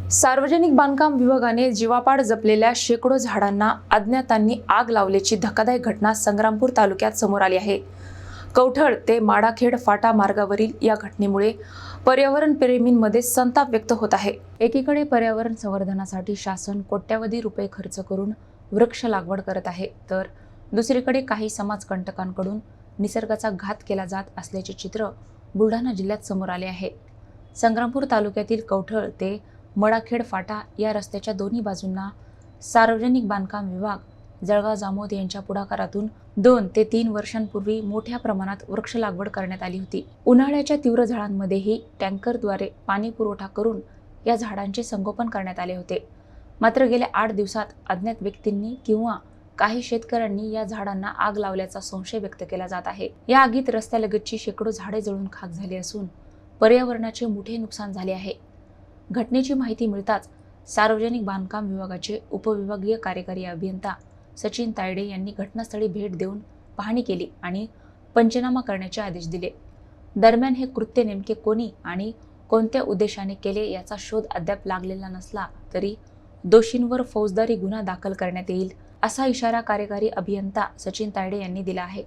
सार्वजनिक बांधकाम विभागाने जीवापाड जपलेल्या शेकडो झाडांना अज्ञातांनी आग लावल्याची धक्कादायक घटना संग्रामपूर तालुक्यात समोर आली आहे। कवठळ ते माडाखेड फाटा मार्गावरील या घटनेमुळे पर्यावरण प्रेमींमध्ये संताप व्यक्त होत आहे। एकीकडे पर्यावरण संवर्धनासाठी शासन कोट्यवधी रुपये खर्च करून वृक्ष लागवड करत आहे, तर दुसरीकडे काही समाजकंटकांकडून निसर्गाचा घात केला जात असल्याचे चित्र बुलढाणा जिल्ह्यात समोर आले आहे। संग्रामपूर तालुक्यातील कवठळ ते मडाखेड फाटा या रस्त्याच्या दोन्ही बाजूंना सार्वजनिक बांधकाम विभाग जळगाव जामोद यांच्या पुढाकारातून 2 ते 3 वर्षांपूर्वी मोठ्या प्रमाणात वृक्ष लागवड करण्यात आली होती। उन्हाळ्याच्या तीव्र झळांमध्येही टँकरद्वारे पाणी पुरवठा करून या झाडांचे संगोपन करण्यात आले होते। मात्र गेल्या 8 दिवसात अज्ञात व्यक्तींनी किंवा काही शेतकऱ्यांनी या झाडांना आग लावल्याचा संशय व्यक्त केला जात आहे। या आगीत रस्त्यालगतची शेकडो झाडे जळून खाक झाली असून पर्यावरणाचे मोठे नुकसान झाले आहे। घटनेची माहिती मिळताच सार्वजनिक बांधकाम विभागाचे उपविभागीय कार्यकारी अभियंता सचिन तायडे यांनी घटनास्थळी भेट देऊन पाहणी केली आणि पंचनामा करण्याचे आदेश दिले। दरम्यान हे कृत्य नेमके कोणी आणि कोणत्या उद्देशाने केले याचा शोध अद्याप लागलेला नसला तरी दोषींवर फौजदारी गुन्हा दाखल करण्यात येईल असा इशारा कार्यकारी अभियंता सचिन तायडे यांनी दिला आहे।